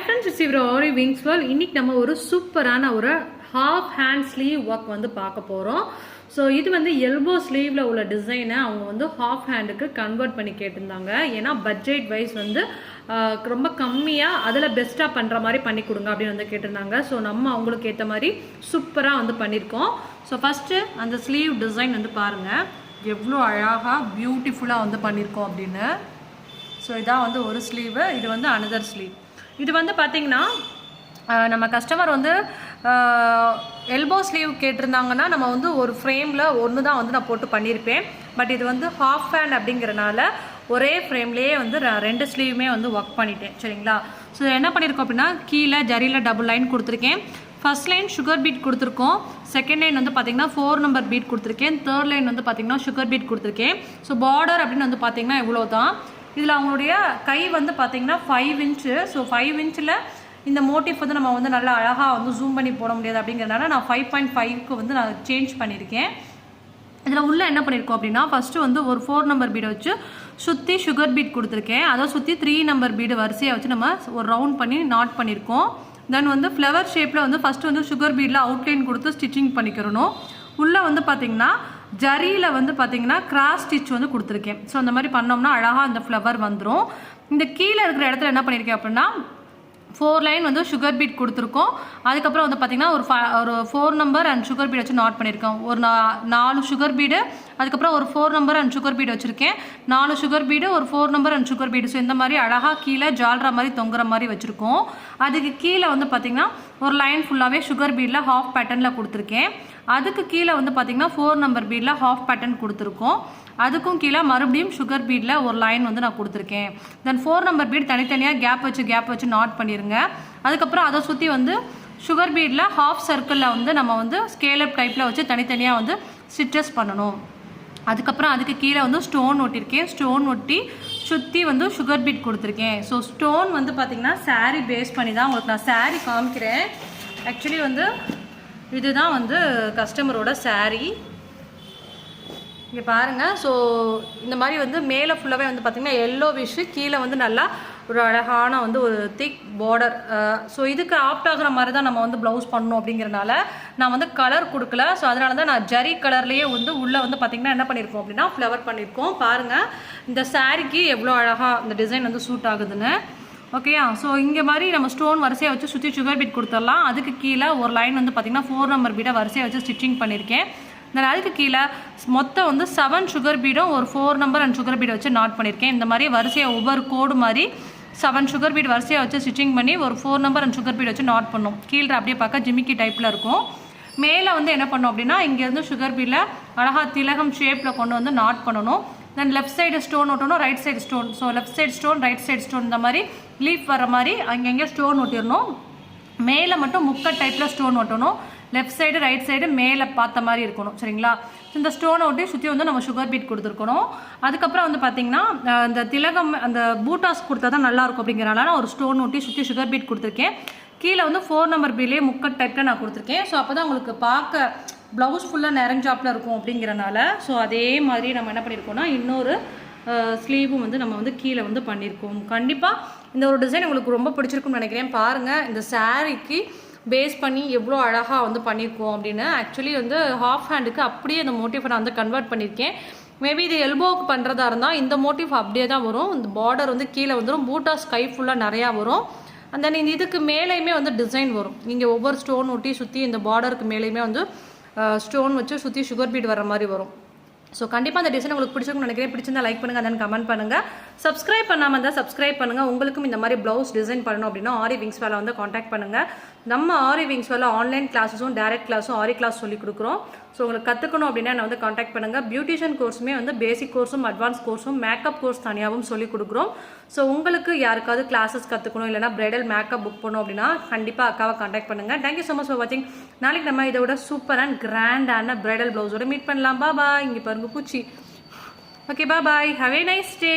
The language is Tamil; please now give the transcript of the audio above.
friends, it's your Aariwingsworld. இன்னைக்கு நம்ம ஒரு சூப்பரான ஒரு half hand sleeve work வந்து பார்க்க போறோம். ஸோ இது வந்து எல்போ ஸ்லீவ்ல உள்ள டிசைனை அவங்க வந்து ஹாஃப் ஹேண்டுக்கு கன்வெர்ட் பண்ணி கேட்டிருந்தாங்க. ஏன்னா பட்ஜெட் வைஸ் வந்து ரொம்ப கம்மியாக அதில் பெஸ்ட்டாக பண்ணுற மாதிரி பண்ணி கொடுங்க அப்படின்னு வந்து கேட்டிருந்தாங்க. ஸோ நம்ம அவங்களுக்கு ஏற்ற மாதிரி சூப்பராக வந்து பண்ணியிருக்கோம். ஸோ ஃபஸ்ட்டு அந்த ஸ்லீவ் டிசைன் வந்து பாருங்கள் எவ்வளோ அழகாக பியூட்டிஃபுல்லாக வந்து பண்ணியிருக்கோம் அப்படின்னு. ஸோ இதான் வந்து ஒரு ஸ்லீவு, இது வந்து அனதர் ஸ்லீவ். இது வந்து பார்த்திங்கன்னா நம்ம கஸ்டமர் வந்து எல்போ ஸ்லீவ் கேட்டிருந்தாங்கன்னா நம்ம வந்து ஒரு ஃப்ரேமில் ஒன்று தான் வந்து நான் போட்டு பண்ணியிருப்பேன். பட் இது வந்து ஹாஃப் ஹேண்ட் அப்படிங்கிறனால ஒரே ஃப்ரேம்லேயே வந்து ரெண்டு ஸ்லீவுமே வந்து ஒர்க் பண்ணிட்டேன். சரிங்களா? ஸோ என்ன பண்ணியிருக்கோம் அப்படின்னா கீழே ஜரியில் டபுள் லைன் கொடுத்துருக்கேன். ஃபர்ஸ்ட் லைன் சுகர் பீட் கொடுத்துருக்கோம். செகண்ட் லைன் வந்து பார்த்திங்கன்னா 4 நம்பர் பீட் கொடுத்துருக்கேன். தேர்ட் லைன் வந்து பார்த்திங்கன்னா சுகர் பீட் கொடுத்துருக்கேன். ஸோ பார்டர் அப்படின்னு வந்து பார்த்திங்கன்னா இவ்வளோ தான். இதில் அவங்களுடைய கை வந்து பார்த்திங்கன்னா 5 இன்ச்சு. ஸோ 5 இன்ச்சில் இந்த மோட்டிவ் வந்து நம்ம வந்து நல்லா அழகாக வந்து ஜூம் பண்ணி போட முடியாது அப்படிங்கிறதுனால நான் 5.5க்கு வந்து நான் சேஞ்ச் பண்ணியிருக்கேன். இதில் உள்ளே என்ன பண்ணியிருக்கோம் அப்படின்னா ஃபஸ்ட்டு வந்து ஒரு 4 நம்பர் பீடை வச்சு சுற்றி சுகர் பீட் கொடுத்துருக்கேன். அதை சுற்றி 3 நம்பர் பீடு வரிசையாக வச்சு நம்ம ஒரு ரவுண்ட் பண்ணி நாட் பண்ணியிருக்கோம். தென் வந்து ஃப்ளவர் ஷேப்பில் வந்து ஃபஸ்ட்டு வந்து சுகர் பீடில் அவுட்லைன் கொடுத்து ஸ்டிச்சிங் பண்ணிக்கிறணும். உள்ளே வந்து பார்த்திங்கன்னா ஜரியில் வந்து பார்த்திங்கன்னா கிராஸ் ஸ்டிச் வந்து கொடுத்துருக்கேன். ஸோ அந்த மாதிரி பண்ணோம்னா அழகாக அந்த ஃப்ளவர் வந்துடும். இந்த கீழே இருக்கிற இடத்துல என்ன பண்ணியிருக்கேன் அப்படின்னா 4 லைன் வந்து சுகர் பீட் கொடுத்துருக்கோம். அதுக்கப்புறம் வந்து பார்த்திங்கன்னா ஒரு 4 நம்பர் அண்ட் சுகர் பீட் வச்சு நாட் பண்ணியிருக்கோம். ஒரு 4 சுகர் பீடு, அதுக்கப்புறம் ஒரு 4 நம்பர் அண்ட் சுகர் பீடு வச்சுருக்கேன். 4 சுகர் பீடு, ஒரு 4 number and sugar beet. So இந்த மாதிரி அழகாக கீழே ஜால்ரா மாதிரி தொங்குற மாதிரி வச்சுருக்கோம். அதுக்கு கீழே வந்து பார்த்திங்கன்னா ஒரு லைன் ஃபுல்லாகவே சுகர் பீடில் ஹாஃப் பேட்டர்னில் கொடுத்துருக்கேன். அதுக்கு கீழே வந்து பார்த்திங்கன்னா 4 நம்பர் பீடில் ஹாஃப் பேட்டர்ன் கொடுத்துருக்கோம். அதுக்கும் கீழே மறுபடியும் சுகர் பீடில் ஒரு லைன் வந்து நான் கொடுத்துருக்கேன். தென் 4 நம்பர் பீட் தனித்தனியாக கேப் வச்சு நாட் பண்ணிடுங்க. அதுக்கப்புறம் அதை சுற்றி வந்து சுகர் பீடில் ஹாஃப் சர்க்கிளில் வந்து நம்ம வந்து ஸ்கேலப் டைப்பில் வச்சு தனித்தனியாக வந்து ஸ்டிச்சஸ் பண்ணணும். அதுக்கப்புறம் அதுக்கு கீழே வந்து ஸ்டோன் ஒட்டியிருக்கேன். ஸ்டோன் ஒட்டி சுற்றி வந்து சுகர் பீட் கொடுத்துருக்கேன். ஸோ ஸ்டோன் வந்து பார்த்திங்கன்னா சாரீ பேஸ் பண்ணி தான் உங்களுக்கு நான் சாரீ காமிக்கிறேன். ஆக்சுவலி வந்து இதுதான் வந்து கஸ்டமரோட சாரீ. இங்கே பாருங்கள். ஸோ இந்த மாதிரி வந்து மேலே ஃபுல்லாகவே வந்து பார்த்திங்கன்னா எல்லோ விஷு, கீழே வந்து நல்லா ஒரு அழகான வந்து ஒரு திக் பார்டர். ஸோ இதுக்கு ஆப்ட் ஆகிற மாதிரி தான் நம்ம வந்து ப்ளவுஸ் பண்ணணும் அப்படிங்கிறனால நான் வந்து கலர் கொடுக்கல. ஸோ அதனால தான் நான் ஜரி கலர்லேயே வந்து உள்ளே வந்து பார்த்திங்கன்னா என்ன பண்ணியிருக்கோம் அப்படின்னா ஃப்ளவர் பண்ணியிருக்கோம். பாருங்கள் இந்த சாரீக்கு எவ்வளோ அழகாக இந்த டிசைன் வந்து சூட் ஆகுதுன்னு. ஓகேயா? ஸோ இங்கே மாதிரி நம்ம ஸ்டோன் வரிசையை வச்சு சுற்றி சுகர் பீட் கொடுத்துடலாம். அதுக்கு கீழே ஒரு லைன் வந்து பார்த்திங்கன்னா 4 நம்பர் பீடை வரிசையை வச்சு ஸ்டிச்சிங் பண்ணியிருக்கேன். தென் அதுக்கு கீழே மொத்தம் வந்து 7 சுகர் பீடும் ஒரு 4 நம்பர் அண்ட் சுகர் பீடை வச்சு நாட் பண்ணியிருக்கேன். இந்த மாதிரி வரிசையை ஒவ்வொரு கோடு மாதிரி 7 சுகர் பீட் வரிசையை வச்சு ஸ்டிச்சிங் பண்ணி ஒரு 4 நம்பர் அண்ட் சுகர் பீட் வச்சு நாட் பண்ணோம். கீழே அப்படியே பார்க்க ஜிமிக்கி டைப்பில் இருக்கும். மேலே வந்து என்ன பண்ணோம் அப்படின்னா இங்கேருந்து சுகர் பீடில் அழகாக திலகம் ஷேப்பில் கொண்டு வந்து நாட் பண்ணணும். தென் லெஃப்ட் சைடு ஸ்டோன் ஒட்டணும், right side stone. So left side stone, right side stone, இந்த மாதிரி லீஃப் வர மாதிரி அங்கங்கே ஸ்டோன் ஒட்டிடணும். மேலே மட்டும் முக்கட் டைப்பில் ஸ்டோன் ஒட்டணும். லெஃப்ட் சைடு ரைட் சைடு மேலே பார்த்த மாதிரி இருக்கணும். சரிங்களா? இந்த ஸ்டோனை ஒட்டி சுற்றி வந்து நம்ம சுகர் பீட் கொடுத்துருக்கணும். அதுக்கப்புறம் வந்து பார்த்திங்கன்னா அந்த திலகம் அந்த பூட்டாஸ் கொடுத்தா தான் நல்லாயிருக்கும் அப்படிங்கிறனால நான் ஒரு ஸ்டோன் ஒட்டி சுற்றி சுகர் பீட் கொடுத்துருக்கேன். கீழே வந்து 4 நம்பர் பீலே முக்கட் டைப்பில் நான் கொடுத்துருக்கேன். ஸோ அப்போ தான் உங்களுக்கு பார்க்க ப்ளவுஸ் ஃபுல்லாக நிறைஞ்சாப்பில் இருக்கும் அப்படிங்கிறனால. ஸோ அதே மாதிரி நம்ம என்ன பண்ணியிருக்கோம்னா இன்னொரு ஸ்லீவும் வந்து நம்ம வந்து கீழே வந்து பண்ணியிருக்கோம். கண்டிப்பாக இந்த ஒரு டிசைன் உங்களுக்கு ரொம்ப பிடிச்சிருக்குன்னு நினைக்கிறேன். பாருங்கள் இந்த சாரீக்கு பேஸ் பண்ணி எவ்வளோ அழகாக வந்து பண்ணியிருக்கோம் அப்படின்னு. ஆக்சுவலி வந்து ஹாஃப் ஹேண்டுக்கு அப்படியே அந்த மோட்டிஃபை நான் வந்து கன்வெர்ட் பண்ணியிருக்கேன். மேபி இது எல்போவுக்கு பண்ணுறதா இருந்தால் இந்த மோட்டிவ் அப்படியே தான் வரும். இந்த பார்டர் வந்து கீழே வந்துடும், பூட்டாஸ் கை ஃபுல்லாக நிறையா வரும். அந்த இதுக்கு மேலேயுமே வந்து டிசைன் வரும். நீங்கள் ஒவ்வொரு ஸ்டோன் ஒட்டி சுற்றி இந்த பார்டருக்கு மேலேயுமே வந்து ஸ்டோன் வச்சு சுற்றி சுகர் பீட் வர மாதிரி வரும். ஸோ கண்டிப்பாக அந்த டிசைன் உங்களுக்கு பிடிச்சிருக்குன்னு நினைக்கிறேன். பிடிச்சிருந்தா லைக் பண்ணுங்கள், தென் கமெண்ட் பண்ணுங்கள். சப்ஸ்கிரைப் பண்ணாமல் இருந்தால் சப்ஸ்கிரைப் பண்ணுங்கள். உங்களுக்கும் இந்த மாதிரி ப்ளவுஸ் டிசைன் பண்ணணும் அப்படின்னா Aariwingsworld வந்து காண்டாக்ட் பண்ணுங்கள். நம்ம Aariwingsworld ஆன்லைன் கிளாஸஸும் டேரக்ட் கிளாஸும் ஆரி கிளாஸ் சொல்லி கொடுக்குறோம். ஸோ உங்களுக்கு கற்றுக்கணும் அப்படின்னா நான் வந்து காண்டாக்ட் பண்ணுங்கள். பியூட்டிஷியன் கோர்ஸுமே வந்து பேசிக் கோர்ஸும் அட்வான்ஸ் கோர்ஸும் மேக்கப் கோர்ஸ் தனியாகவும் சொல்லி கொடுக்குறோம். ஸோ உங்களுக்கு யாருக்காவது கிளாஸஸ் கற்றுக்கணும் இல்லைனா பிரைடல் மேக்கப் புக் பண்ணணும் அப்படின்னா கண்டிப்பாக அக்காவை காண்டாக்ட் பண்ணுங்கள். தேங்க்யூ ஸோ மச் ஃபார் வாட்சிங். நாளைக்கு நம்ம இதோட சூப்பர் அண்ட் கிராண்டான பிரைடல் ப்ளவுஸோட மீட் பண்ணலாம். பாய். இங்கே பாருங்கள் பூச்சி. Okay, bye. Have a nice day.